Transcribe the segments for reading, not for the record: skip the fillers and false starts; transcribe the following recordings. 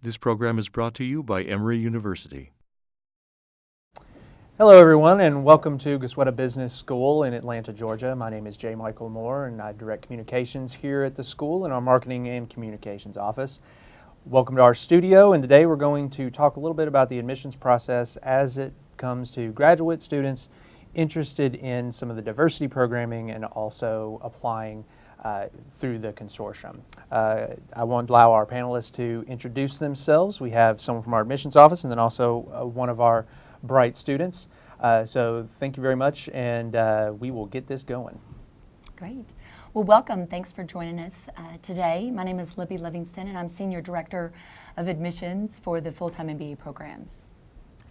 This program is brought to you by Emory University. Hello everyone, and welcome to Goizueta Business School in Atlanta, Georgia. My name is J. Michael Moore, and I direct communications here at the school in our marketing and communications office. Welcome to our studio, and today we're going to talk a little bit about the admissions process as it comes to graduate students interested in some of the diversity programming and also applying through the consortium. I want to allow our panelists to introduce themselves. We have someone from our admissions office and then also one of our bright students. So thank you very much, and we will get this going. Great. Well, welcome. Thanks for joining us today. My name is Libby Livingston, and I'm Senior Director of Admissions for the full-time MBA programs.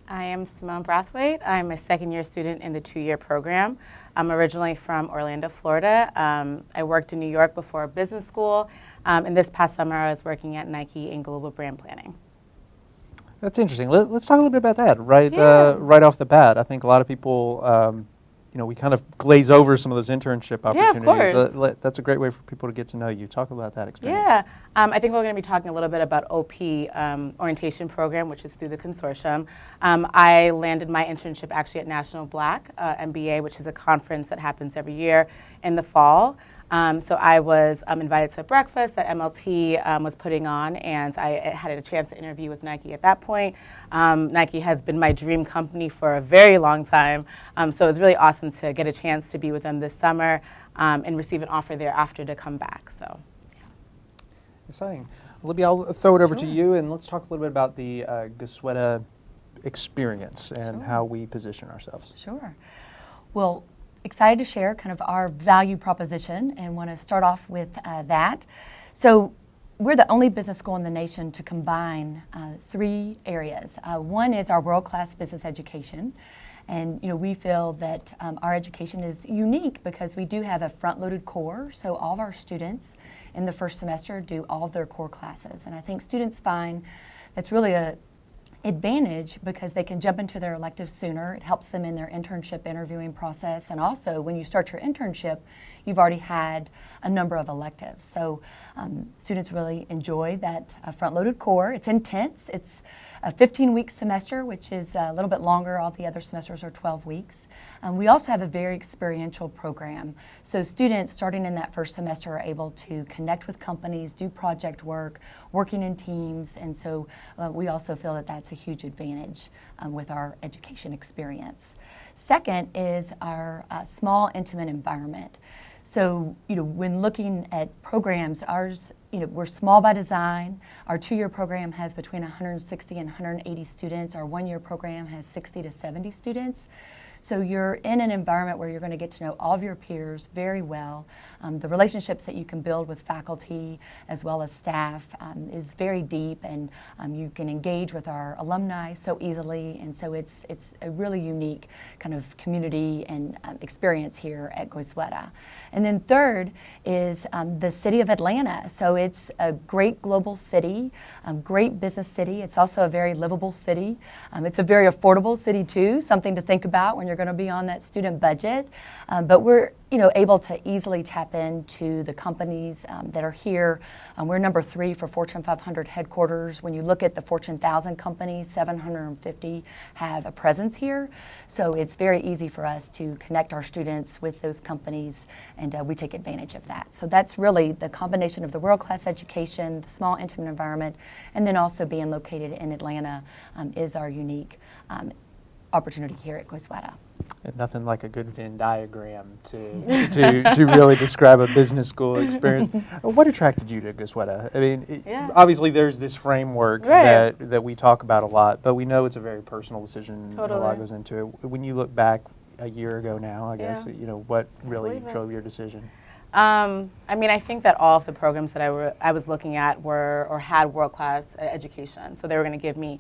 I am Simone Brathwaite. I'm a second-year student in the two-year program. I'm originally from Orlando, Florida. I worked in New York before business school, and this past summer I was working at Nike in global brand planning. That's interesting. Let's talk a little bit about that right off the bat. I think a lot of people, we kind of glaze over some of those internship opportunities. Yeah, of course. That's a great way for people to get to know you. Talk about that experience. Yeah, I think we're going to be talking a little bit about OP orientation program, which is through the consortium. I landed my internship actually at National Black MBA, which is a conference that happens every year in the fall. So I was invited to a breakfast that MLT was putting on, and I had a chance to interview with Nike at that point. Nike has been my dream company for a very long time, so it was really awesome to get a chance to be with them this summer and receive an offer thereafter to come back. So, yeah. Exciting. Libby, I'll throw it over to you, and let's talk a little bit about the Goizueta experience and how we position ourselves. Sure. Well, excited to share kind of our value proposition and want to start off with that. So we're the only business school in the nation to combine three areas. One is our world-class business education. And we feel that our education is unique because we do have a front-loaded core. So all of our students in the first semester do all of their core classes. And I think students find that's really a advantage because they can jump into their electives sooner. It helps them in their internship interviewing process, and also when you start your internship, you've already had a number of electives. So students really enjoy that front-loaded core. It's intense. It's a 15-week semester, which is a little bit longer. All the other semesters are 12 weeks. We also have a very experiential program. So students starting in that first semester are able to connect with companies, do project work, working in teams, and so we also feel that that's a huge advantage with our education experience. Second is our small, intimate environment. So, when looking at programs, ours, we're small by design. Our two-year program has between 160 and 180 students. Our one-year program has 60 to 70 students. So you're in an environment where you're going to get to know all of your peers very well. The relationships that you can build with faculty as well as staff is very deep, and you can engage with our alumni so easily, and so it's a really unique kind of community and experience here at Goizueta. And then third is the city of Atlanta. So it's a great global city, great business city. It's also a very livable city. It's a very affordable city too, something to think about when you're going to be on that student budget. But we're able to easily tap into the companies that are here. We're number 3 for Fortune 500 headquarters. When you look at the Fortune 1000 companies, 750 have a presence here. So it's very easy for us to connect our students with those companies, and we take advantage of that. So that's really the combination of the world-class education, the small, intimate environment, and then also being located in Atlanta is our unique opportunity here at Goizueta. And nothing like a good Venn diagram to really describe a business school experience. What attracted you to Goizueta? I mean, obviously there's this framework that we talk about a lot, but we know it's a very personal decision. Totally. And a lot goes into it. When you look back a year ago now, I guess, what really drove your decision? I mean, I think that all of the programs that I was looking at were or had world-class education. So they were going to give me,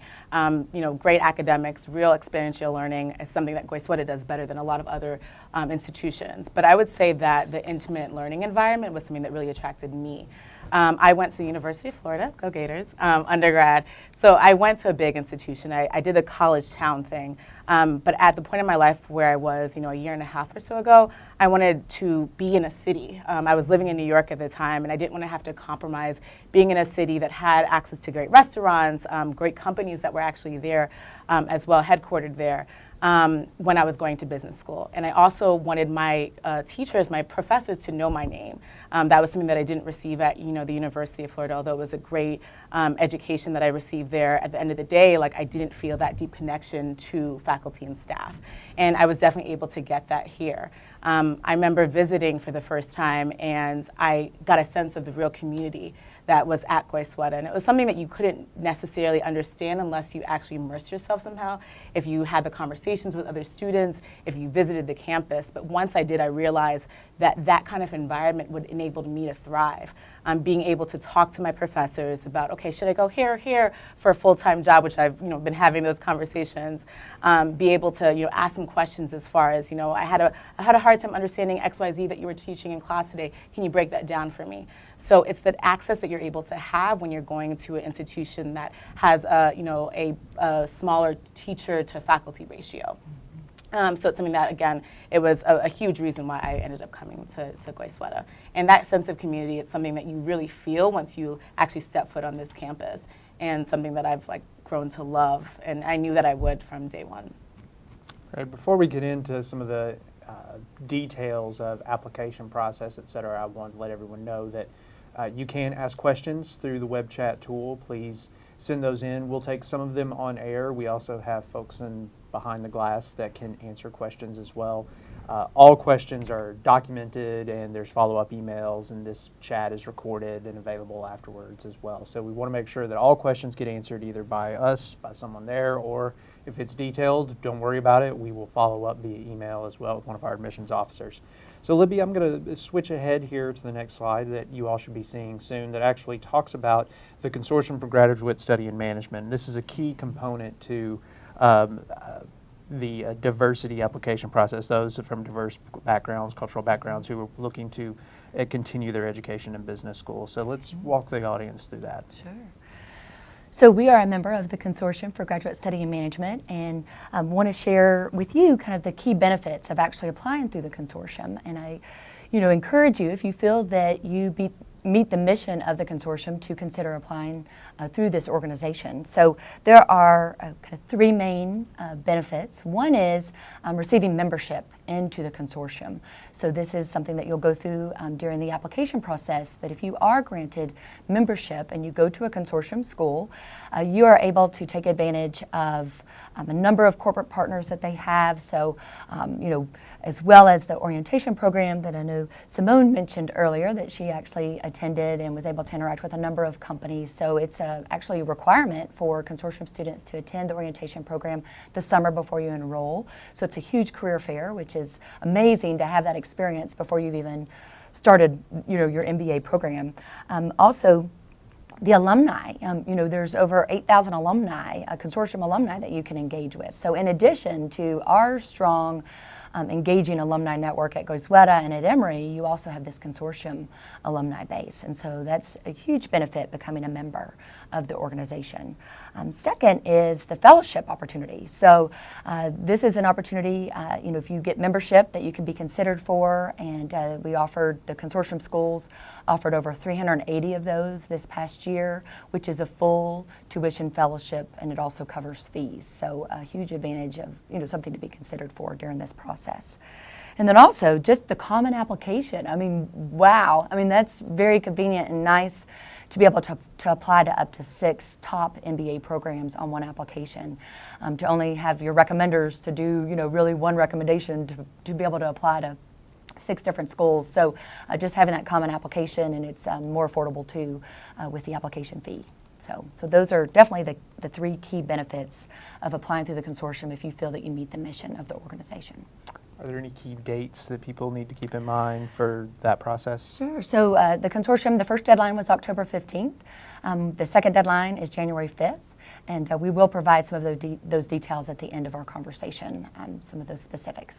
great academics, real experiential learning is something that Goizueta does better than a lot of other institutions. But I would say that the intimate learning environment was something that really attracted me. I went to the University of Florida, go Gators, undergrad. So I went to a big institution. I did the college town thing. But at the point in my life where I was, a year and a half or so ago, I wanted to be in a city. I was living in New York at the time, and I didn't want to have to compromise being in a city that had access to great restaurants, great companies that were actually there as well, headquartered there. When I was going to business school. And I also wanted my teachers, my professors to know my name. That was something that I didn't receive at the University of Florida, although it was a great education that I received there. At the end of the day, I didn't feel that deep connection to faculty and staff. And I was definitely able to get that here. I remember visiting for the first time, and I got a sense of the real community that was at Goizueta. And it was something that you couldn't necessarily understand unless you actually immersed yourself somehow, if you had the conversations with other students, if you visited the campus. But once I did, I realized that that kind of environment would enable me to thrive. Being able to talk to my professors about, okay, should I go here or here for a full-time job, which I've been having those conversations. Be able to ask them questions as far as, I had a hard time understanding XYZ that you were teaching in class today. Can you break that down for me? So it's that access that you're able to have when you're going to an institution that has a smaller teacher to faculty ratio. So it's something that, again, it was a huge reason why I ended up coming to Goizueta. And that sense of community, it's something that you really feel once you actually step foot on this campus, and something that I've grown to love, and I knew that I would from day one. Right, before we get into some of the details of application process, et cetera, I want to let everyone know that you can ask questions through the web chat tool. Please send those in. We'll take some of them on air. We also have folks behind the glass that can answer questions as well. All questions are documented, and there's follow-up emails, and this chat is recorded and available afterwards as well. So we want to make sure that all questions get answered either by us, by someone there, or if it's detailed, don't worry about it. We will follow up via email as well with one of our admissions officers. So Libby, I'm going to switch ahead here to the next slide that you all should be seeing soon, that actually talks about the Consortium for Graduate Study in Management. And this is a key component to the diversity application process, those from diverse backgrounds, cultural backgrounds, who are looking to continue their education in business school. So let's walk the audience through that. Sure. So we are a member of the Consortium for Graduate Study in Management, and want to share with you kind of the key benefits of actually applying through the consortium. And I, encourage you, if you feel that you meet the mission of the consortium, to consider applying through this organization. So there are kind of three main benefits. One is receiving membership into the consortium. So this is something that you'll go through during the application process, but if you are granted membership and you go to a consortium school, you are able to take advantage of a number of corporate partners that they have. So, as well as the orientation program that I know Simone mentioned earlier, that she actually attended and was able to interact with a number of companies. So it's actually a requirement for consortium students to attend the orientation program the summer before you enroll. So it's a huge career fair, which is amazing to have that experience before you've even started, your MBA program. Also, the alumni, there's over 8,000 alumni, consortium alumni that you can engage with. So in addition to our strong engaging alumni network at Goizueta and at Emory, you also have this consortium alumni base. And so that's a huge benefit becoming a member of the organization. Second is the fellowship opportunity. So this is an opportunity, if you get membership, that you can be considered for, and we offered, the consortium schools offered over 380 of those this past year, which is a full tuition fellowship, and it also covers fees. So a huge advantage of, something to be considered for during this process. And then also just the common application. Wow. That's very convenient and nice to be able to apply to up to 6 top MBA programs on one application. To only have your recommenders to do, really one recommendation to be able to apply to 6 different schools. So just having that common application, and it's more affordable too with the application fee. So those are definitely the 3 key benefits of applying through the consortium if you feel that you meet the mission of the organization. Are there any key dates that people need to keep in mind for that process? Sure. So the consortium, the first deadline was October 15th. The second deadline is January 5th. And we will provide some of those details at the end of our conversation, some of those specifics.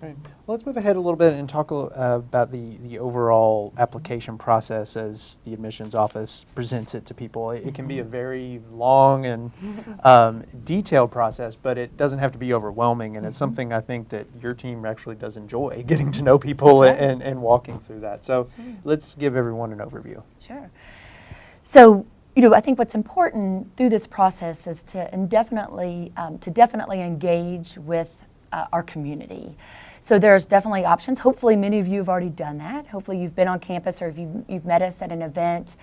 Right. Well, let's move ahead a little bit and talk about the overall application process as the admissions office presents it to people. It can be a very long and detailed process, but it doesn't have to be overwhelming, and it's something I think that your team actually does enjoy, getting to know people and walking through that. So let's give everyone an overview. Sure. So, I think what's important through this process is to definitely engage with our community. So there's definitely options. Hopefully many of you have already done that. Hopefully you've been on campus, or if you've met us at an event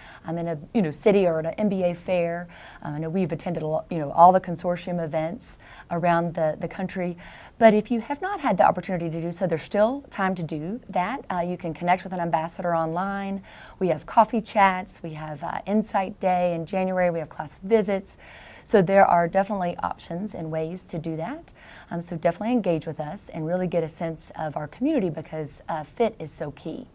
in a city or at an MBA fair. I know we've attended all the consortium events around the country. But if you have not had the opportunity to do so, there's still time to do that. You can connect with an ambassador online. We have coffee chats. We have Insight Day in January. We have class visits. So there are definitely options and ways to do that. So definitely engage with us and really get a sense of our community, because fit is so key.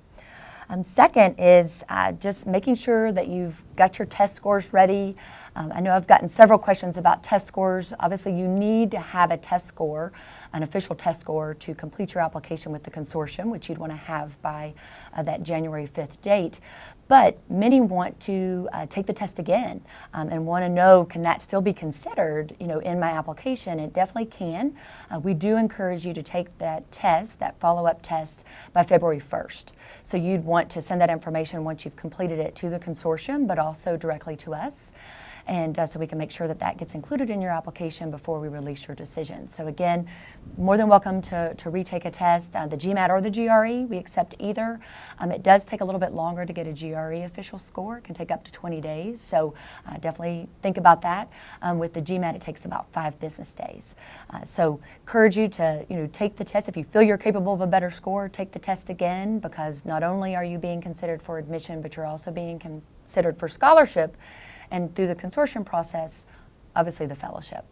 Second is just making sure that you've got your test scores ready. I know I've gotten several questions about test scores. Obviously, you need to have a test score, an official test score, to complete your application with the consortium, which you'd want to have by that January 5th date. But many want to take the test again and want to know, can that still be considered, in my application? It definitely can. We do encourage you to take that test, that follow-up test, by February 1st. So you'd want to send that information once you've completed it to the consortium, but also directly to us. And so we can make sure that that gets included in your application before we release your decision. So again, more than welcome to retake a test, the Gmat or the GRE. We accept either. It does take a little bit longer to get a GRE official score. It can take up to 20 days. So definitely think about that. With the Gmat, it takes about 5 business days. So encourage you to take the test. If you feel you're capable of a better score, take the test again, because not only are you being considered for admission, but you're also being considered for scholarship, and through the consortium process, obviously the fellowship.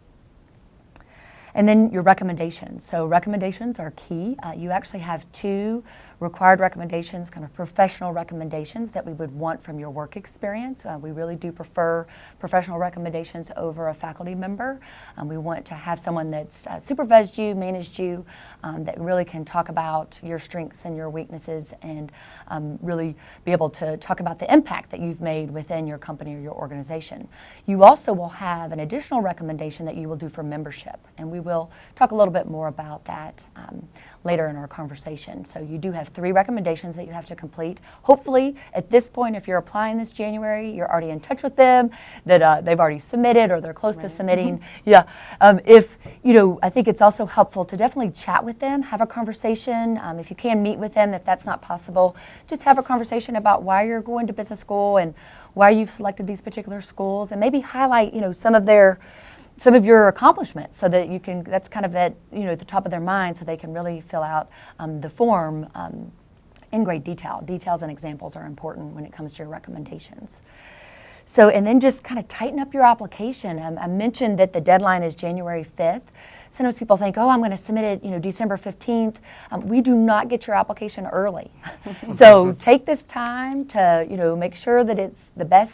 And then your recommendations. So recommendations are key. You actually have 2 required recommendations, kind of professional recommendations that we would want from your work experience. We really do prefer professional recommendations over a faculty member. We want to have someone that's supervised you, managed you, that really can talk about your strengths and your weaknesses, and really be able to talk about the impact that you've made within your company or your organization. You also will have an additional recommendation that you will do for membership, and we will talk a little bit more about that later in our conversation. So you do have 3 recommendations that you have to complete. Hopefully, at this point, if you're applying this January, you're already in touch with them, that they've already submitted or they're close to submitting. Yeah. If, I think it's also helpful to definitely chat with them, have a conversation. If you can meet with them, if that's not possible, just have a conversation about why you're going to business school and why you've selected these particular schools, and maybe highlight, some of your accomplishments, so that you can, that's kind of at the top of their mind, so they can really fill out the form in great detail. Details and examples are important when it comes to your recommendations. So, and then just kind of tighten up your application. I mentioned that the deadline is January 5th. Sometimes people think, I'm going to submit it, December 15th. We do not get your application early. So take this time to, make sure that it's the best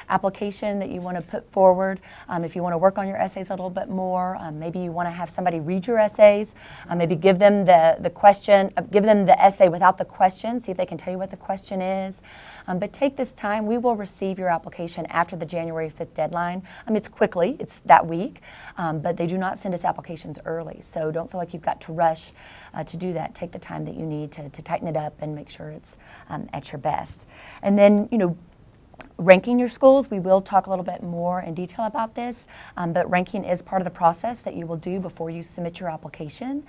application that you want to put forward. If you want to work on your essays a little bit more, maybe you want to have somebody read your essays, maybe give them the question, give them the essay without the question, see if they can tell you what the question is. But take this time. We will receive your application after the January 5th deadline. It's quickly, it's that week, but they do not send us applications early. So don't feel like you've got to rush to do that. Take the time that you need to tighten it up and make sure it's at your best. And then, ranking your schools, we will talk a little bit more in detail about this, but ranking is part of the process that you will do before you submit your application.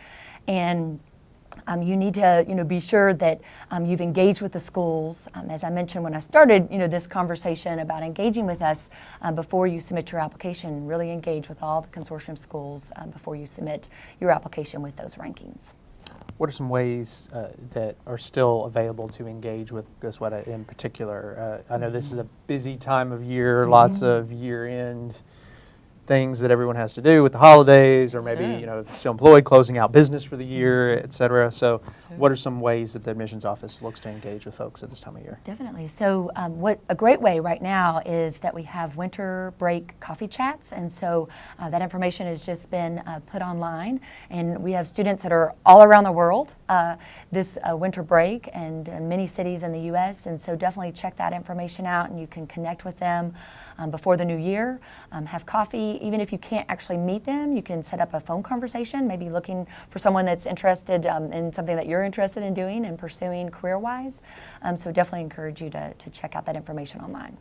And you need to be sure that you've engaged with the schools. As I mentioned when I started this conversation about engaging with us before you submit your application, really engage with all the consortium schools before you submit your application with those rankings. What are some ways that are still available to engage with Goizueta in particular? I know this is a busy time of year, lots of year-end things that everyone has to do with the holidays, or maybe Sure. you know, still employed, closing out business for the year, et cetera. So, what are some ways that the admissions office looks to engage with folks at this time of year? Definitely. So what a great way right now is that we have winter break coffee chats, and so that information has just been put online, and we have students that are all around the world this winter break, and many cities in the U.S., and so definitely check that information out, and you can connect with them before the new year, have coffee. Even if you can't actually meet them, you can set up a phone conversation, maybe looking for someone that's interested in something that you're interested in doing and pursuing career-wise. So definitely encourage you to check out that information online.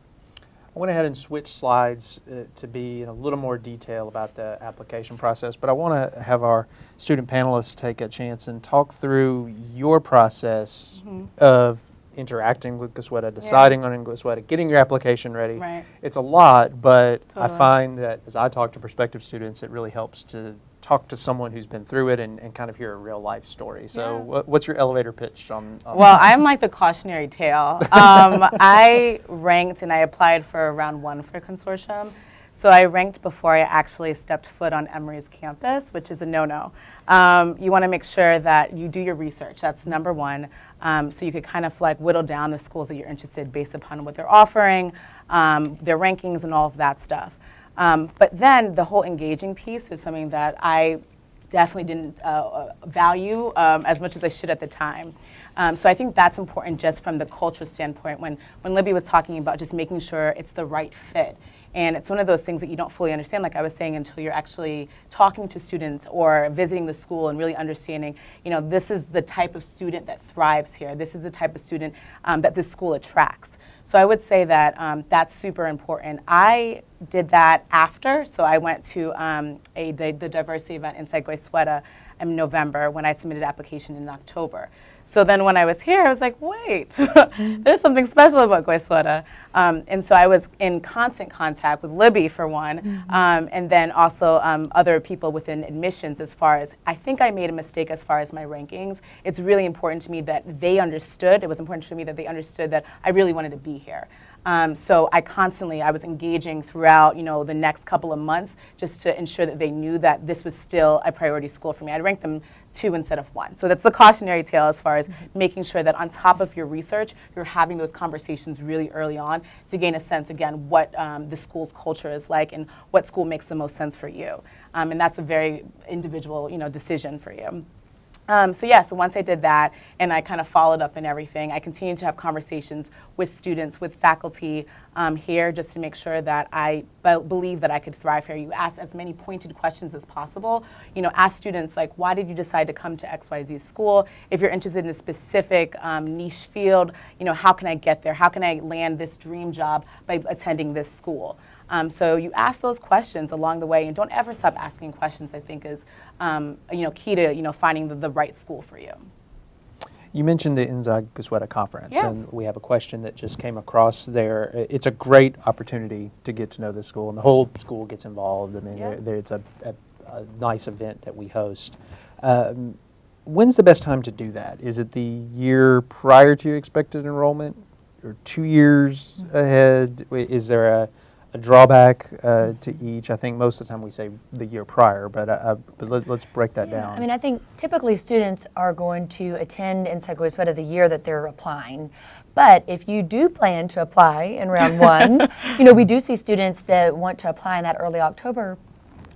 I went ahead and switched slides to be in a little more detail about the application process, but I want to have our student panelists take a chance and talk through your process of interacting with Goizueta, deciding on Goizueta, getting your application ready. Right. It's a lot, but I Totally. find that as I talk to prospective students, it really helps to talk to someone who's been through it and kind of hear a real life story. So what's your elevator pitch on Well, I'm like the cautionary tale. I ranked and I applied for round 1 for Consortium. So I ranked before I actually stepped foot on Emory's campus, which is a no-no. You want to make sure that you do your research. That's number 1. So you could kind of like whittle down the schools that you're interested based upon what they're offering, their rankings and all of that stuff. But then the whole engaging piece is something that I definitely didn't value as much as I should at the time. So I think that's important just from the culture standpoint when Libby was talking about just making sure it's the right fit. And it's one of those things that you don't fully understand, like I was saying, until you're actually talking to students or visiting the school and really understanding, you know, this is the type of student that thrives here. This is the type of student that this school attracts. So I would say that that's super important. I did that after, so I went to the diversity event inside Goizueta in November when I submitted application in October. So then when I was here, I was like, wait, there's something special about Goizueta. And so I was in constant contact with Libby for one, and then also other people within admissions as far as, I think I made a mistake as far as my rankings. It's really important to me that they understood, it was important to me that they understood that I really wanted to be here. So I was engaging throughout, you know, the next couple of months just to ensure that they knew that this was still a priority school for me. I'd rank them 2 instead of 1. So that's the cautionary tale as far as making sure that on top of your research, you're having those conversations really early on to gain a sense, again, what the school's culture is like and what school makes the most sense for you. And that's a very individual, you know, decision for you. So once I did that and I kind of followed up and everything, I continued to have conversations with students, with faculty here just to make sure that I believe that I could thrive here. You ask as many pointed questions as possible. You know, ask students like, why did you decide to come to XYZ school? If you're interested in a specific niche field, you know, how can I get there? How can I land this dream job by attending this school? So you ask those questions along the way, and don't ever stop asking questions. I think is key to finding the right school for you. You mentioned the Inside Goizueta conference, Yeah. and we have a question that just came across there. It's a great opportunity to get to know the school, and the whole school gets involved. I mean, Yeah. it's a nice event that we host. When's the best time to do that? Is it the year prior to expected enrollment, or 2 years ahead? Is there a drawback to each? I think most of the time we say the year prior, but let's break that down. I mean, I think typically students are going to attend Inside Goizueta the year that they're applying. But if you do plan to apply in round 1, you know, we do see students that want to apply in that early October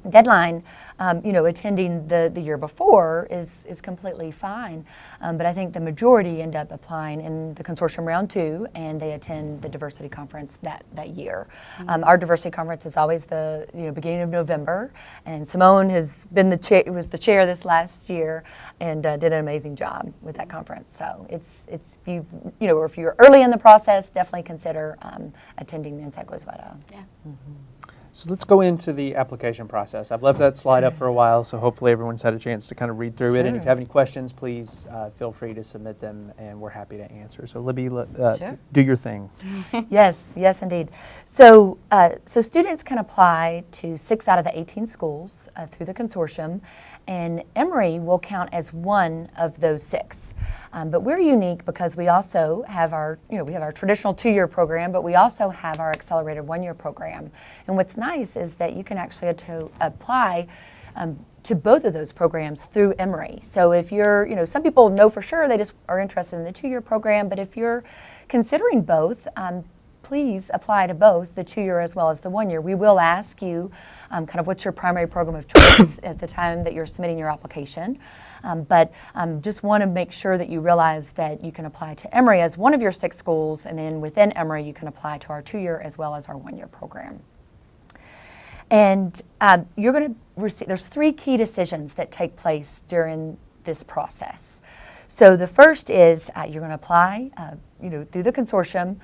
deadline. Attending the year before is completely fine. But I think the majority end up applying in the consortium round 2, and they attend the diversity conference that year. Our diversity conference is always the beginning of November, and Simone has been was the chair this last year, and did an amazing job with that conference. So if you're early in the process, definitely consider attending Inside Goizueta. Yeah. So let's go into the application process. I've left that slide up for a while, so hopefully everyone's had a chance to kind of read through it. And if you have any questions, please feel free to submit them, and we're happy to answer. So Libby, Sure. do your thing. Yes, indeed. So students can apply to 6 out of the 18 schools through the consortium, and Emory will count as one of those 6. But we're unique because we also have our, we have our traditional 2-year program, but we also have our accelerated 1-year program. And what's nice is that you can actually apply to both of those programs through Emory. So if you're, some people know for sure they just are interested in the 2-year program, but if you're considering both, please apply to both the 2-year as well as the 1-year. We will ask you kind of what's your primary program of choice at the time that you're submitting your application. But just want to make sure that you realize that you can apply to Emory as one of your 6 schools, and then within Emory you can apply to our 2-year as well as our 1-year program. And you're going to receive, there's 3 key decisions that take place during this process. So the first is you're going to apply, through the consortium.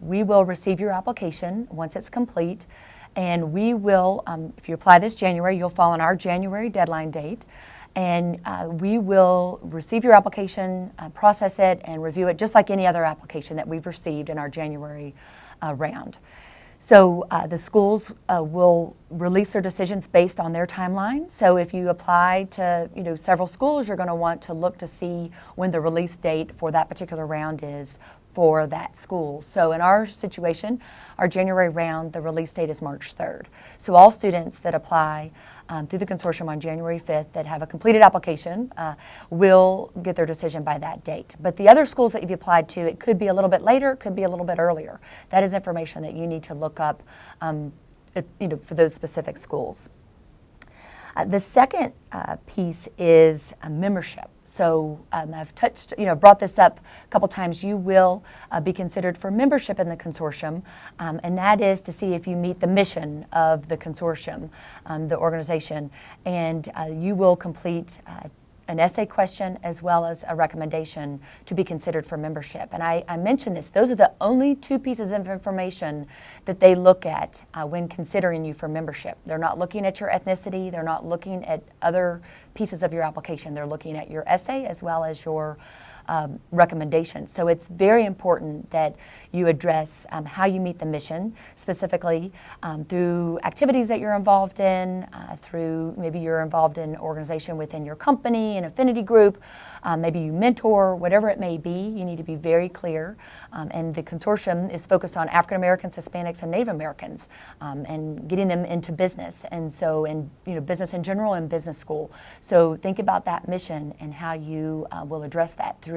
We will receive your application once it's complete, and we will, if you apply this January, you'll fall on our January deadline date, and we will receive your application, process it, and review it just like any other application that we've received in our January round. So the schools will release their decisions based on their timeline. So if you apply to several schools, you're going to want to look to see when the release date for that particular round is for that school. So in our situation, our January round, the release date is March 3rd. So all students that apply through the consortium on January 5th that have a completed application will get their decision by that date. But the other schools that you've applied to, it could be a little bit later, it could be a little bit earlier. That is information that you need to look up for those specific schools. The second piece is membership. So I've brought this up a couple times. You will be considered for membership in the consortium, and that is to see if you meet the mission of the consortium, the organization, and you will complete an essay question as well as a recommendation to be considered for membership. And I mentioned this, those are the only 2 pieces of information that they look at when considering you for membership. They're not looking at your ethnicity, they're not looking at other pieces of your application, they're looking at your essay as well as your recommendations. So it's very important that you address how you meet the mission, specifically through activities that you're involved in, through maybe you're involved in organization within your company, an affinity group, maybe you mentor, whatever it may be. You need to be very clear. And the consortium is focused on African Americans, Hispanics, and Native Americans, and getting them into business, and so in business in general and business school. So think about that mission and how you will address that through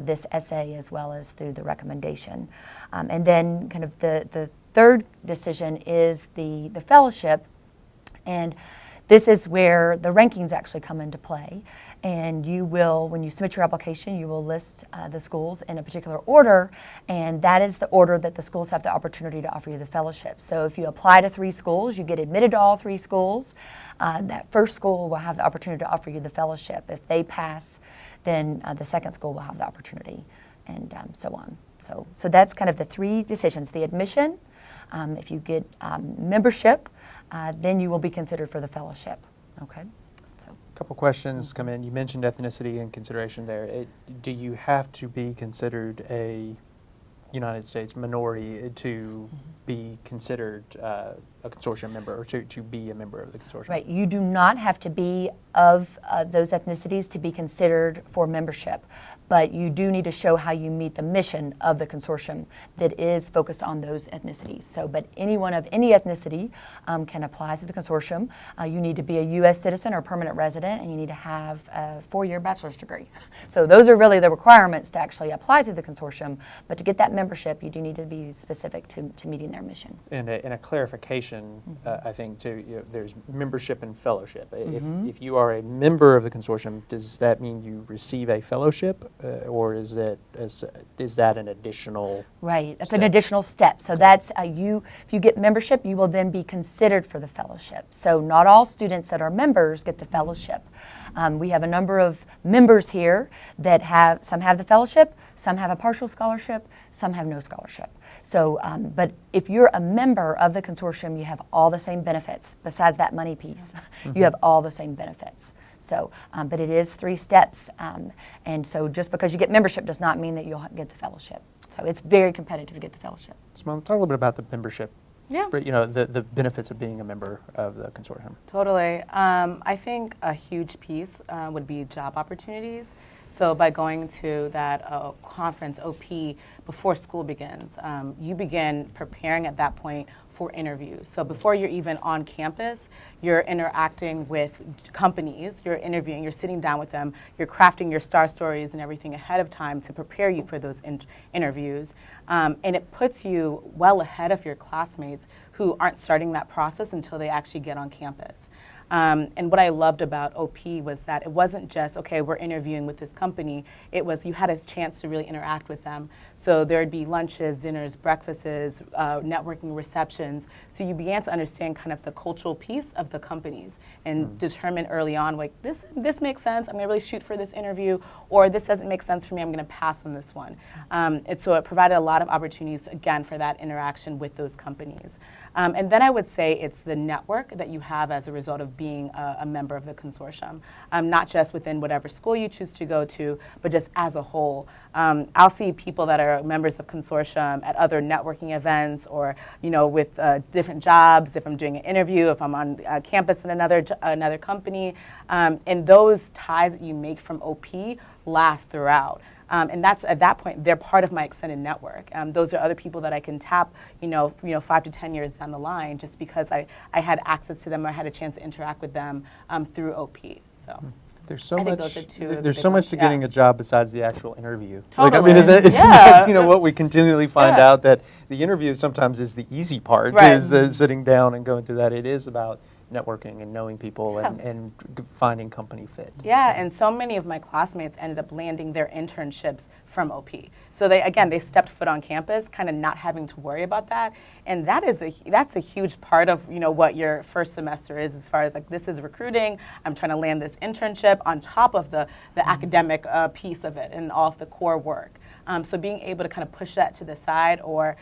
this essay as well as through the recommendation. And then kind of the third decision is the fellowship, and this is where the rankings actually come into play. And you will, when you submit your application, you will list the schools in a particular order, and that is the order that the schools have the opportunity to offer you the fellowship. So if you apply to 3 schools, you get admitted to all 3 schools. That first school will have the opportunity to offer you the fellowship. If they pass, then the second school will have the opportunity, and so on. So that's kind of the 3 decisions: the admission, if you get membership, then you will be considered for the fellowship. Okay. A couple questions come in. You mentioned ethnicity and consideration there. Do you have to be considered a United States minority to be considered a consortium member, or to be a member of the consortium? Right. You do not have to be of those ethnicities to be considered for membership, but you do need to show how you meet the mission of the consortium that is focused on those ethnicities. So, but anyone of any ethnicity can apply to the consortium. You need to be a U.S. citizen or permanent resident, and you need to have a 4-year bachelor's degree. So those are really the requirements to actually apply to the consortium, but to get that membership, you do need to be specific to meeting their mission. And a clarification, I think, too, there's membership and fellowship. If you are a member of the consortium, does that mean you receive a fellowship, or is that an additional Right, that's step? an additional step. So that's if you get membership, you will then be considered for the fellowship. So not all students that are members get the fellowship. We have a number of members here that some have the fellowship, some have a partial scholarship, some have no scholarship. So, but if you're a member of the consortium, you have all the same benefits. Besides that money piece, you have all the same benefits. So, but it is 3 steps, and so just because you get membership does not mean that you'll get the fellowship. So it's very competitive to get the fellowship. Simone, talk a little bit about the membership Yeah. the benefits of being a member of the consortium. Totally. I think a huge piece would be job opportunities. So by going to that conference, OP, before school begins, you begin preparing at that point for interviews. So before you're even on campus, you're interacting with companies, you're interviewing, you're sitting down with them, you're crafting your star stories and everything ahead of time to prepare you for those interviews. And it puts you well ahead of your classmates who aren't starting that process until they actually get on campus. And what I loved about OP was that it wasn't just, okay, we're interviewing with this company. It was you had a chance to really interact with them. So there'd be lunches, dinners, breakfasts, networking receptions. So you began to understand kind of the cultural piece of the companies and determine early on, like, this makes sense. I'm going to really shoot for this interview, or this doesn't make sense for me. I'm going to pass on this one. And so it provided a lot of opportunities, again, for that interaction with those companies. And then I would say it's the network that you have as a result of being a member of the consortium, not just within whatever school you choose to go to, but just as a whole. I'll see people that are members of consortium at other networking events, or with different jobs. If I'm doing an interview, if I'm on campus in another company, and those ties that you make from OP last throughout. And that's at that point they're part of my extended network. Those are other people that I can tap, 5 to 10 years down the line, just because I had access to them, or I had a chance to interact with them through OP. So there's so I think much. those are two of the There's big so much ones. to Yeah. getting a job besides the actual interview. Totally. Isn't Yeah. what we continually find Yeah. out, that the interview sometimes is the easy part. Right. Is the sitting down and going through that. It is about networking and knowing people Yeah. and finding company fit. Yeah, and so many of my classmates ended up landing their internships from OP. So they stepped foot on campus, kind of not having to worry about that. And that's a huge part of what your first semester is, as far as like, this is recruiting. I'm trying to land this internship on top of the academic piece of it and all of the core work. So being able to kind of push that to the side, or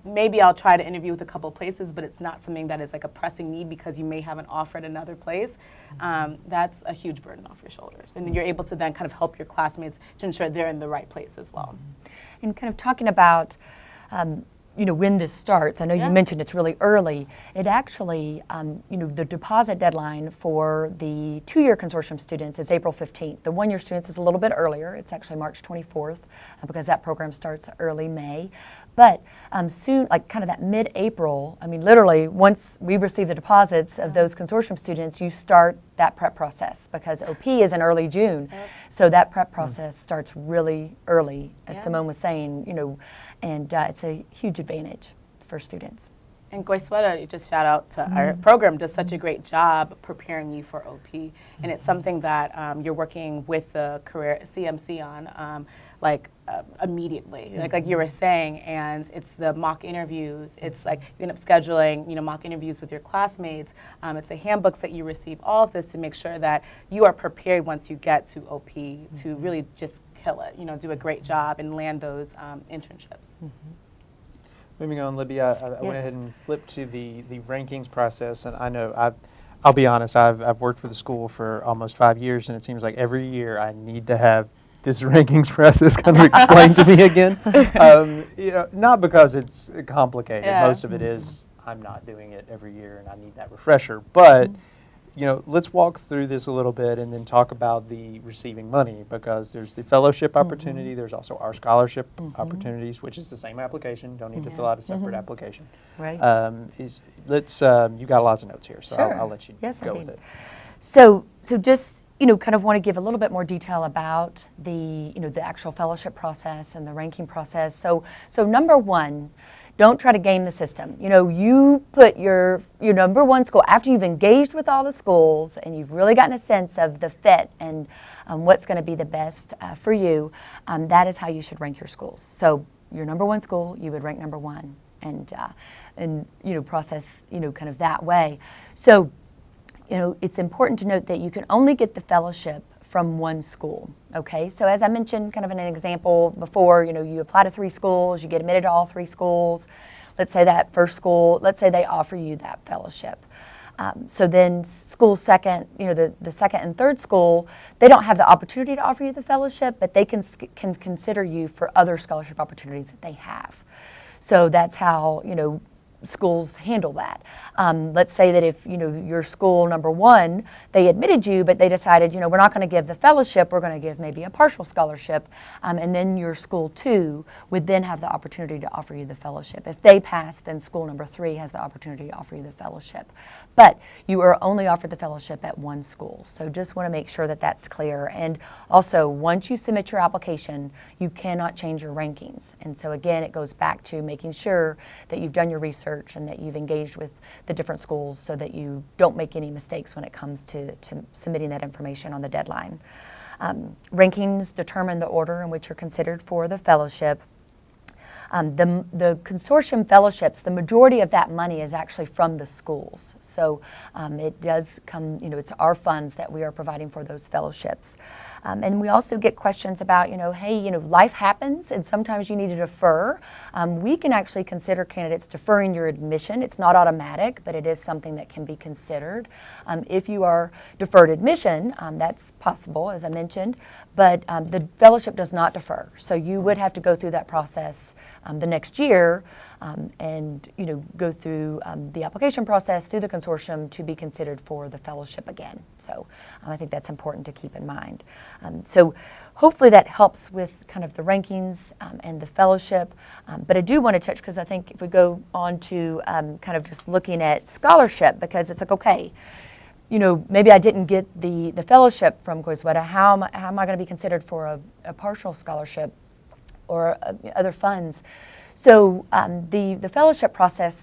maybe I'll try to interview with a couple places, but it's not something that is like a pressing need because you may have an offer at another place. That's a huge burden off your shoulders. And you're able to then kind of help your classmates to ensure they're in the right place as well. And kind of talking about, when this starts, I know you mentioned it's really early. It actually, the deposit deadline for the 2-year consortium students is April 15th. The 1-year students is a little bit earlier. It's actually March 24th because that program starts early May. But soon, like kind of that mid-April, literally once we receive the deposits of those consortium students, you start that prep process, because OP is in early June. Yep. So that prep process starts really early, as Simone was saying, and it's a huge advantage for students. And Goizueta, just shout out to our program, does such a great job preparing you for OP. And it's something that you're working with the career CMC on, immediately, like you were saying. And it's the mock interviews. It's like you end up scheduling, mock interviews with your classmates. It's the handbooks that you receive. All of this to make sure that you are prepared once you get to OP to really just kill it. Do a great job and land those internships. Moving on, Libby, I went ahead and flipped to the rankings process, and I know I'll be honest, I've worked for the school for almost 5 years, and it seems like every year I need to have this rankings process kind of explained to me again. Not because it's complicated. Yeah. Most of it is I'm not doing it every year, and I need that refresher. But let's walk through this a little bit and then talk about the receiving money, because there's the fellowship opportunity. There's also our scholarship opportunities, which is the same application. Don't need to fill out a separate application. Right. You got lots of notes here, so Sure. I'll let you go with it. So just kind of want to give a little bit more detail about the the actual fellowship process and the ranking process. So number one, don't try to game the system. You put your number one school after you've engaged with all the schools and you've really gotten a sense of the fit and what's going to be the best for you. That is how you should rank your schools. So your number one school, you would rank number one, and process kind of that way. So it's important to note that you can only get the fellowship from one school, okay? So as I mentioned kind of in an example before, you apply to 3 schools, you get admitted to all 3 schools. Let's say that first school, let's say they offer you that fellowship. So then school second, the second and third school, they don't have the opportunity to offer you the fellowship, but they can consider you for other scholarship opportunities that they have. So that's how, schools handle that. Let's say that if your school number one, they admitted you, but they decided we're not going to give the fellowship, we're going to give maybe a partial scholarship, and then your school two would then have the opportunity to offer you the fellowship. If they pass, then school number three has the opportunity to offer you the fellowship. But you are only offered the fellowship at one school, so just want to make sure that that's clear. And also, once you submit your application, you cannot change your rankings. And so again, it goes back to making sure that you've done your research and that you've engaged with the different schools so that you don't make any mistakes when it comes to submitting that information on the deadline. Rankings determine the order in which you're considered for the fellowship. The consortium fellowships, the majority of that money is actually from the schools. So it does come, it's our funds that we are providing for those fellowships. And we also get questions about, hey, life happens and sometimes you need to defer. We can actually consider candidates deferring your admission. It's not automatic, but it is something that can be considered. If you are deferred admission, that's possible, as I mentioned, but the fellowship does not defer. So you would have to go through that process the next year and go through the application process through the consortium to be considered for the fellowship again. So I think that's important to keep in mind. So hopefully that helps with kind of the rankings and the fellowship. But I do want to touch, because I think if we go on to kind of just looking at scholarship, because it's like, okay, maybe I didn't get the fellowship from Goizueta. How am I going to be considered for a partial scholarship or other funds? So the fellowship process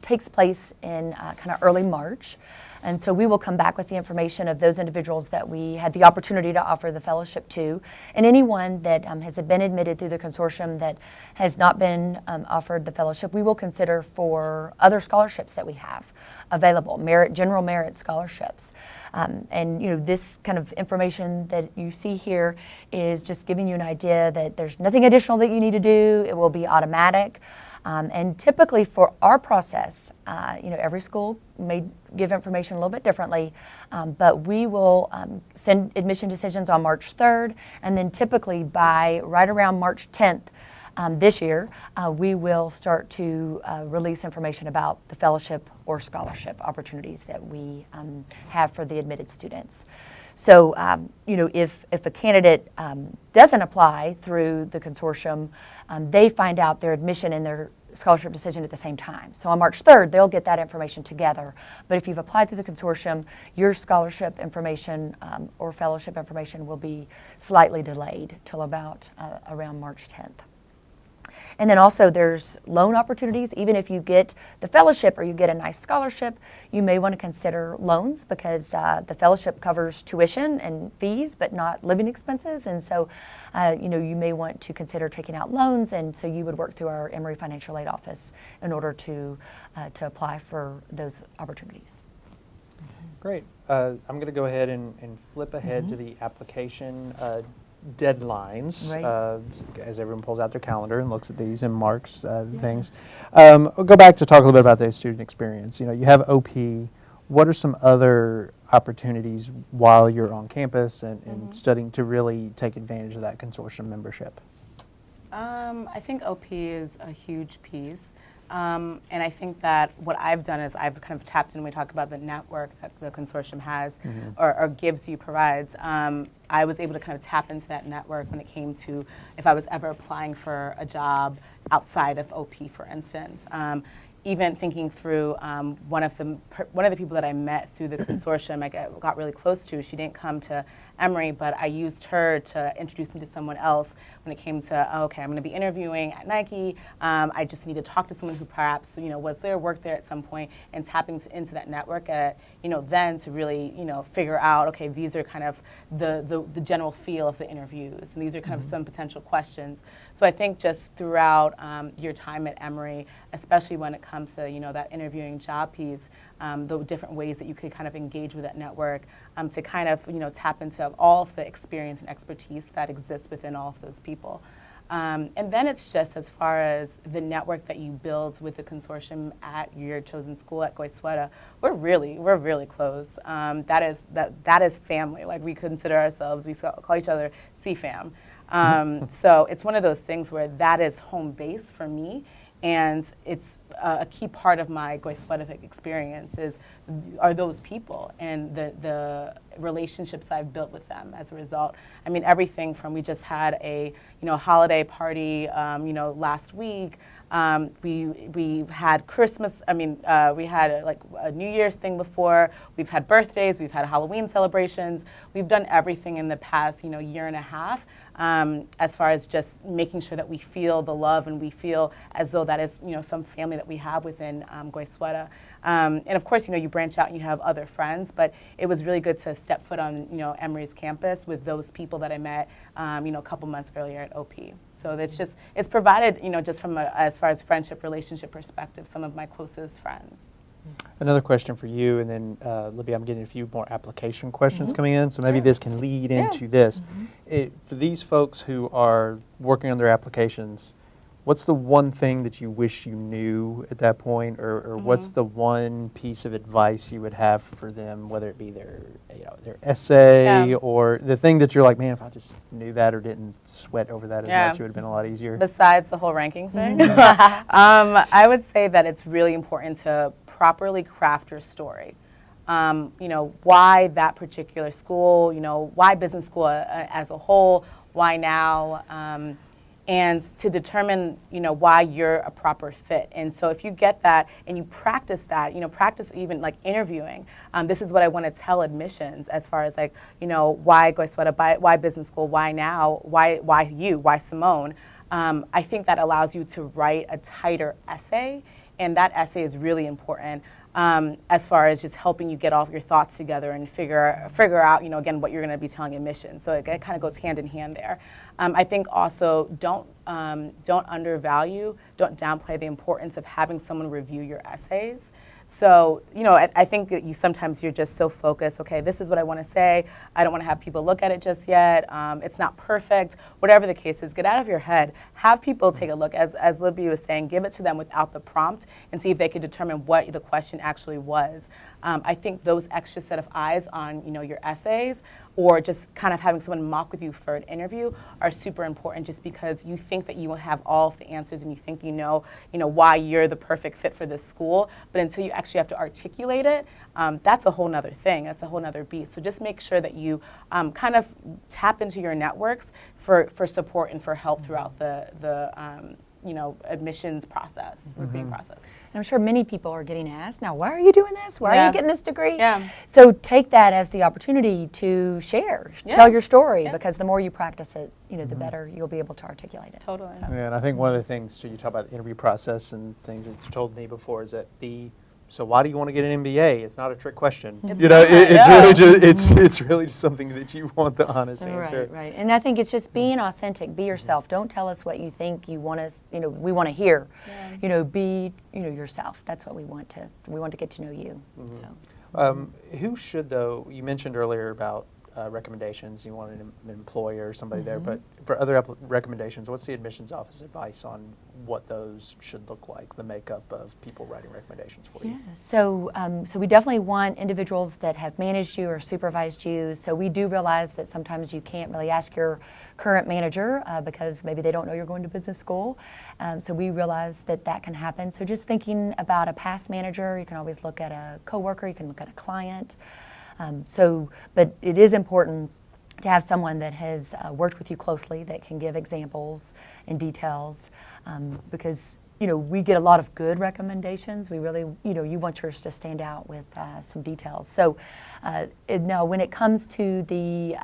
takes place in kind of early March. And so we will come back with the information of those individuals that we had the opportunity to offer the fellowship to, and anyone that has been admitted through the consortium that has not been offered the fellowship, we will consider for other scholarships that we have available, general merit scholarships. And this kind of information that you see here is just giving you an idea that there's nothing additional that you need to do. It will be automatic. And typically for our process, every school may give information a little bit differently, but we will send admission decisions on March 3rd, and then typically by right around March 10th this year, we will start to release information about the fellowship or scholarship opportunities that we have for the admitted students. So, if a candidate doesn't apply through the consortium, they find out their admission and their scholarship decision at the same time. So on March 3rd, they'll get that information together. But if you've applied through the consortium, your scholarship information or fellowship information will be slightly delayed till about around March 10th. And then also there's loan opportunities. Even if you get the fellowship or you get a nice scholarship, you may want to consider loans, because the fellowship covers tuition and fees, but not living expenses. And so, you may want to consider taking out loans. And so you would work through our Emory Financial Aid Office in order to apply for those opportunities. Great. I'm going to go ahead and flip ahead to the application deadlines, Right. As everyone pulls out their calendar and looks at these and marks things. We'll go back to talk a little bit about the student experience. You have OP. What are some other opportunities while you're on campus and studying to really take advantage of that consortium membership? I think OP is a huge piece. And I think that what I've done is I've kind of tapped in when we talk about the network that the consortium has or gives you, provides. I was able to kind of tap into that network when it came to if I was ever applying for a job outside of OP, for instance. Even thinking through one of the people that I met through the consortium, I got really close to. She didn't come to Emory, but I used her to introduce me to someone else when it came to, okay, I'm going to be interviewing at Nike. I just need to talk to someone who perhaps was there, worked there at some point, and tapping into that network then to really figure out, okay, these are kind of the general feel of the interviews, and these are kind of some potential questions. So I think just throughout your time at Emory, especially when it comes to that interviewing job piece, the different ways that you could kind of engage with that network to kind of tap into all of the experience and expertise that exists within all of those people. And then it's just as far as the network that you build with the consortium at your chosen school at Goizueta, we're really close. That is family. Like, we consider ourselves, we call each other CFAM. So it's one of those things where that is home base for me. And it's a key part of my Goizueta experience are those people and the relationships I've built with them as a result. I mean, everything from we just had a holiday party last week. We had Christmas. I mean, we had like a New Year's thing before. We've had birthdays. We've had Halloween celebrations. We've done everything in the past year and a half. As far as just making sure that we feel the love and we feel as though that is some family that we have within Goizueta. And of course, you branch out and you have other friends, but it was really good to step foot on Emory's campus with those people that I met a couple months earlier at OP. So it's provided just from as far as friendship relationship perspective, some of my closest friends. Another question for you, and then Libby, I'm getting a few more application questions coming in, so maybe this can lead into this. For these folks who are working on their applications, what's the one thing that you wish you knew at that point, or what's the one piece of advice you would have for them, whether it be their essay or the thing that you're like, man, if I just knew that or didn't sweat over that as much, it would have been a lot easier? Besides the whole ranking thing, I would say that it's really important to properly craft your story. Why that particular school, why business school as a whole, why now, and to determine, why you're a proper fit. And so if you get that and you practice that, practice even like interviewing. This is what I want to tell admissions as far as like, why Goizueta, why business school, why now, why you, why Simone. I think that allows you to write a tighter essay, and that essay is really important. As far as just helping you get all of your thoughts together and figure out, again, what you're going to be telling admissions. So it kind of goes hand in hand there. I think also don't undervalue, don't downplay the importance of having someone review your essays. So, I think that sometimes you're just so focused, okay, this is what I want to say. I don't want to have people look at it just yet. It's not perfect. Whatever the case is, get out of your head. Have people take a look. As Libby was saying, give it to them without the prompt and see if they could determine what the question actually was. I think those extra set of eyes on, your essays or just kind of having someone mock with you for an interview are super important, just because you think that you will have all of the answers and you think why you're the perfect fit for this school, but until you actually have to articulate it, that's a whole nother thing. That's a whole nother beast. So just make sure that you kind of tap into your networks for support and for help throughout the admissions process, recruiting process. And I'm sure many people are getting asked, now, why are you doing this? Why are you getting this degree? Yeah. So take that as the opportunity to share, tell your story, because the more you practice it, the better you'll be able to articulate it. Totally. So. Yeah, and I think one of the things, you talk about the interview process and things that you've told me before, is that so why do you want to get an MBA? It's not a trick question. It's really just something that you want the honest answer. Right. And I think it's just being authentic. Be yourself. Don't tell us what you think you want us. We want to hear. Be yourself. That's what we want to get to know you. So. Who should, though? You mentioned earlier about recommendations. You wanted an employer or somebody there, but for other recommendations, what's the admissions office advice on what those should look like, the makeup of people writing recommendations for you? So we definitely want individuals that have managed you or supervised you. So we do realize that sometimes you can't really ask your current manager because maybe they don't know you're going to business school. So we realize that can happen. So just thinking about a past manager, you can always look at a coworker, you can look at a client. But it is important to have someone that has worked with you closely, that can give examples and details, because we get a lot of good recommendations. We really, you want yours to stand out with some details. So now when it comes to the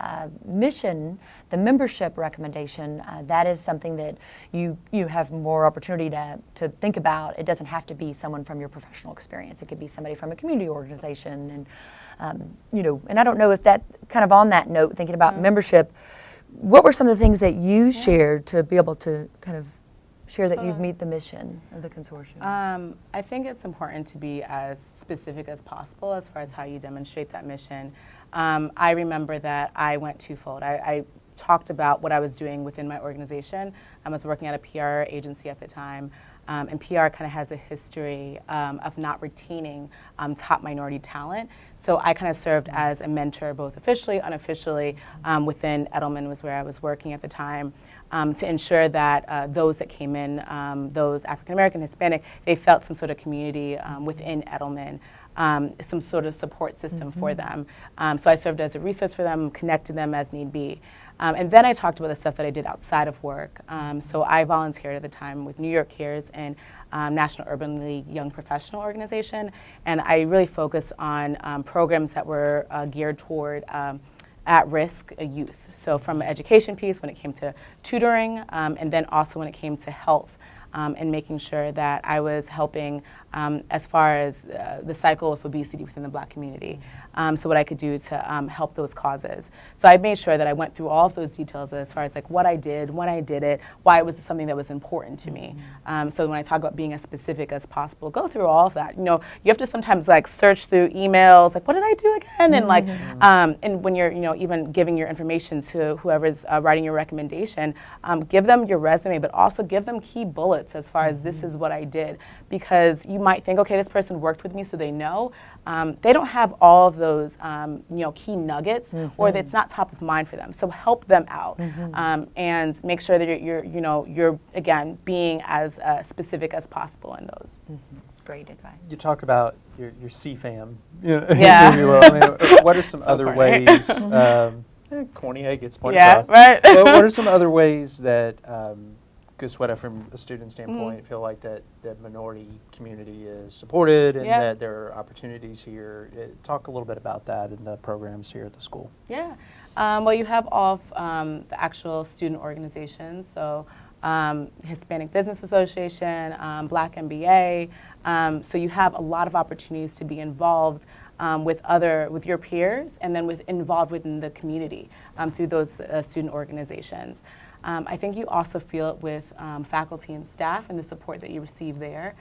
mission, the membership recommendation, that is something that you have more opportunity to think about. It doesn't have to be someone from your professional experience. It could be somebody from a community organization. And and I don't know if that, kind of on that note, thinking about membership, what were some of the things that you shared to be able to kind of share that you've met the mission of the consortium? I think it's important to be as specific as possible as far as how you demonstrate that mission. I remember that I went twofold. I talked about what I was doing within my organization. I was working at a PR agency at the time. And PR kind of has a history of not retaining top minority talent. So I kind of served as a mentor, both officially, unofficially, within Edelman was where I was working at the time, to ensure that those that came in, those African American, Hispanic, they felt some sort of community within Edelman. Some sort of support system for them. So I served as a resource for them, connected them as need be. And then I talked about the stuff that I did outside of work. So I volunteered at the time with New York Cares and National Urban League Young Professional Organization. And I really focused on programs that were geared toward at-risk youth. So from an education piece when it came to tutoring, and then also when it came to health. And making sure that I was helping as far as the cycle of obesity within the Black community. So what I could do to help those causes. So I made sure that I went through all of those details as far as like what I did, when I did it, why it was something that was important to me. So when I talk about being as specific as possible, go through all of that. You know, you have to sometimes like search through emails, like what did I do again? And like, and when you're, you know, even giving your information to whoever's writing your recommendation, give them your resume, but also give them key bullets as far as this is what I did. Because you might think, okay, this person worked with me so they know. They don't have all of those you know, key nuggets, or that it's not top of mind for them. So help them out, and make sure that you're again being as specific as possible in those. Great advice. You talked about your CFAM. Yeah. If you will. I mean, what are some So other corny. ways? Corny gets pointed Yeah, across. right. What are some other ways that Goizueta, from a student standpoint, feel like that the minority community is supported and that there are opportunities here? Talk a little bit about that in the programs here at the school. Yeah. Well, you have all of the actual student organizations. So Hispanic Business Association, Black MBA. So you have a lot of opportunities to be involved with your peers, and then involved within the community through those student organizations. I think you also feel it with faculty and staff and the support that you receive there.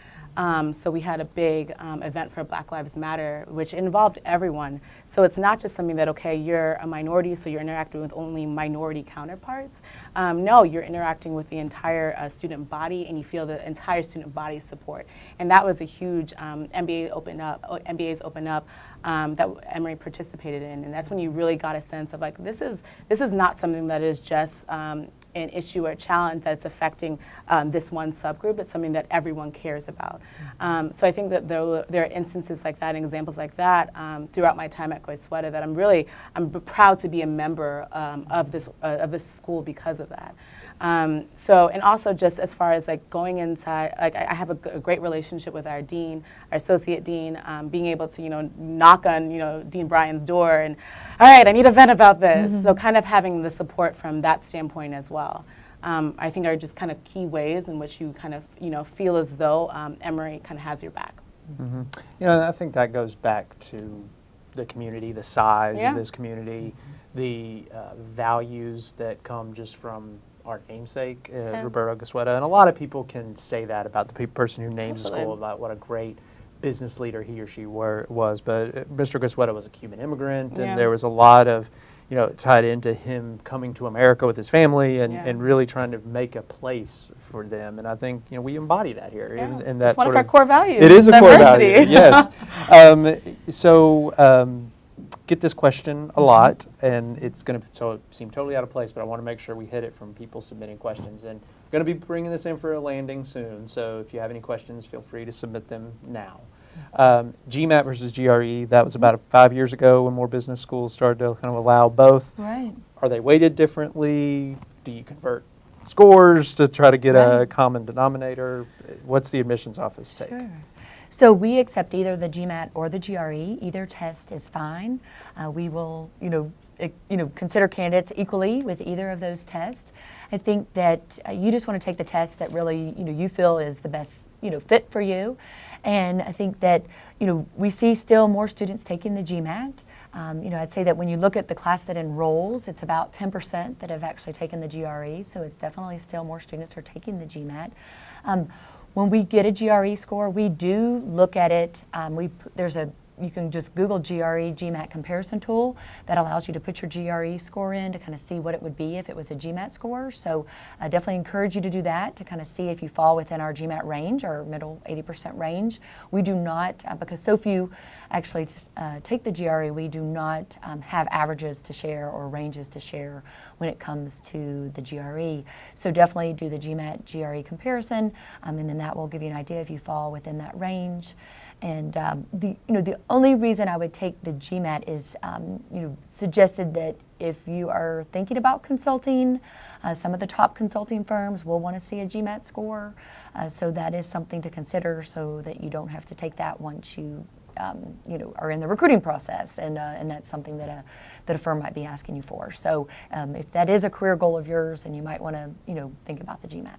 So we had a big event for Black Lives Matter, which involved everyone. So it's not just something that, okay, you're a minority, so you're interacting with only minority counterparts. No, you're interacting with the entire student body, and you feel the entire student body's support. And that was a huge MBAs open up that Emory participated in. And that's when you really got a sense of like, this is not something that is just an issue or a challenge that's affecting this one subgroup. It's something that everyone cares about. So I think that there are instances like that and examples like that throughout my time at Goizueta that I'm proud to be a member of this school because of that. So, and also just as far as like going inside, like I have a great relationship with our dean, our associate dean, being able to, you know, knock on, you know, Dean Bryan's door and, all right, I need a vent about this. So kind of having the support from that standpoint as well. I think are just kind of key ways in which you kind of, you know, feel as though Emory kind of has your back. You know, I think that goes back to the community, the size of this community, the values that come just from our namesake, Roberto Goizueta. And a lot of people can say that about the person who names the school, about what a great business leader he or she was. But Mr. Goizueta was a Cuban immigrant, and there was a lot of, you know, tied into him coming to America with his family and really trying to make a place for them. And I think, you know, we embody that here. And that's one of our core values. It is a core diversity. value, yes. Get this question a lot, and it's going to seem totally out of place, but I want to make sure we hit it from people submitting questions. And we're going to be bringing this in for a landing soon, so if you have any questions, feel free to submit them now. Gmat versus GRE, that was about 5 years ago when more business schools started to kind of allow both. Right. Are they weighted differently? Do you convert scores to try to get a common denominator? What's the admissions office take? Sure. So we accept either the GMAT or the GRE. Either test is fine. We will, consider candidates equally with either of those tests. I think that you just want to take the test that really, you feel is the best, fit for you. And I think that, we see still more students taking the GMAT. I'd say that when you look at the class that enrolls, it's about 10% that have actually taken the GRE. So it's definitely still more students are taking the GMAT. When we get a GRE score, we do look at it. There's a you can just Google GRE GMAT comparison tool. That allows you to put your GRE score in to kind of see what it would be if it was a GMAT score. So I definitely encourage you to do that to kind of see if you fall within our GMAT range, our middle 80% range. We do not, because so few actually take the GRE, we do not have averages to share or ranges to share when it comes to the GRE. So definitely do the GMAT GRE comparison, and then that will give you an idea if you fall within that range. And the only reason I would take the GMAT is suggested that if you are thinking about consulting, some of the top consulting firms will want to see a GMAT score. So that is something to consider, so that you don't have to take that once you are in the recruiting process, and that's something that a firm might be asking you for. So if that is a career goal of yours, then you might want to think about the GMAT.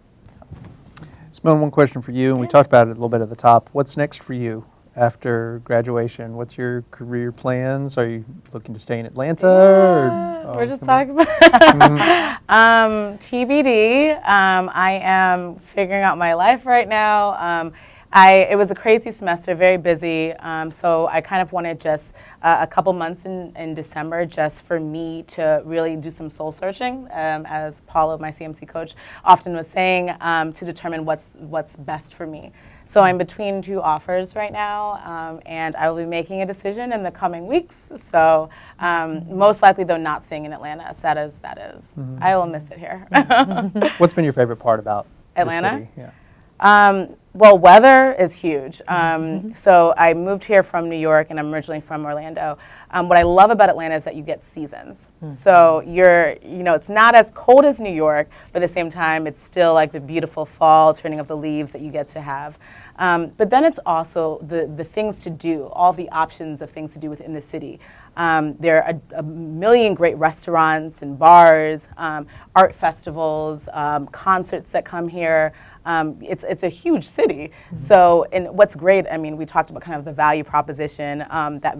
Simone, one question for you, and we talked about it a little bit at the top. What's next for you after graduation? What's your career plans? Are you looking to stay in Atlanta? Or, we're just talking about TBD. I am figuring out my life right now. It was a crazy semester, very busy, so I kind of wanted just a couple months in December just for me to really do some soul searching, as Paula, my CMC coach, often was saying, to determine what's best for me. So I'm between two offers right now, and I will be making a decision in the coming weeks. So most likely, though, not staying in Atlanta, as sad as that is. Mm-hmm. I will miss it here. What's been your favorite part about Atlanta? the city? Yeah. Well, weather is huge. So I moved here from New York, and I'm originally from Orlando. What I love about Atlanta is that you get seasons. So it's not as cold as New York, but at the same time, it's still like the beautiful fall turning of the leaves that you get to have. But then it's also the things to do, all the options of things to do within the city. There are a million great restaurants and bars, art festivals, concerts that come here. It's a huge city. So, and what's great, I mean, we talked about kind of the value proposition, that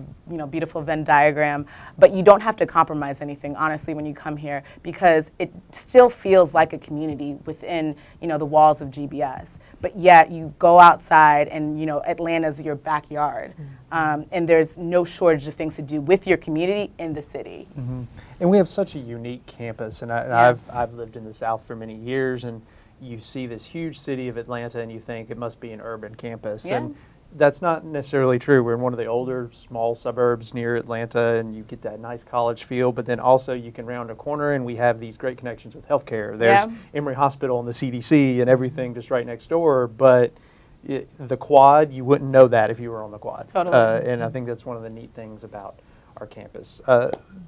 beautiful Venn diagram, but you don't have to compromise anything, honestly, when you come here, because it still feels like a community within the walls of GBS. But yet you go outside, and Atlanta's your backyard, and there's no shortage of things to do with your community in the city. Mm-hmm. And we have such a unique campus, and I've lived in the South for many years, and you see this huge city of Atlanta and you think it must be an urban campus. Yeah. And that's not necessarily true. We're in one of the older small suburbs near Atlanta, and you get that nice college feel, but then also you can round a corner and we have these great connections with healthcare. There's Emory Hospital and the CDC and everything just right next door, but the quad, you wouldn't know that if you were on the quad. Totally. And I think that's one of the neat things about our campus.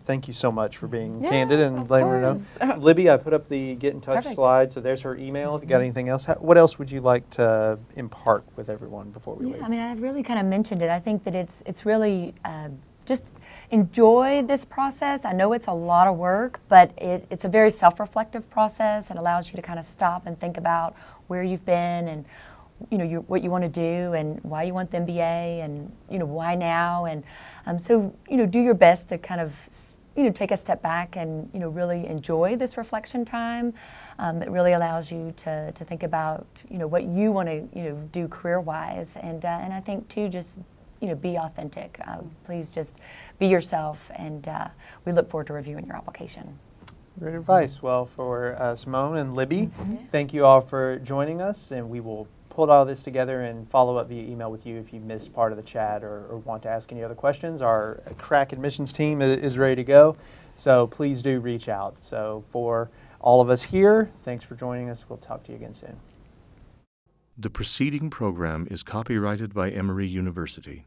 Thank you so much for being candid and letting me know. Libby, I put up the Get in Touch slide, so there's her email. If you got anything else, what else would you like to impart with everyone before we leave? I mean, I really kind of mentioned it. I think that it's really just enjoy this process. I know it's a lot of work, but it's a very self-reflective process. It allows you to kind of stop and think about where you've been and what you want to do and why you want the MBA and why now, and so do your best to kind of take a step back and really enjoy this reflection time. It really allows you to think about what you want to do career-wise, and I think too, just be authentic. Please just be yourself, and we look forward to reviewing your application. Great advice. Well, for Simone and Libby, thank you all for joining us, and we will pull all this together and follow up via email with you if you missed part of the chat or want to ask any other questions. Our crack admissions team is ready to go, so please do reach out. So for all of us here, thanks for joining us. We'll talk to you again soon. The preceding program is copyrighted by Emory University.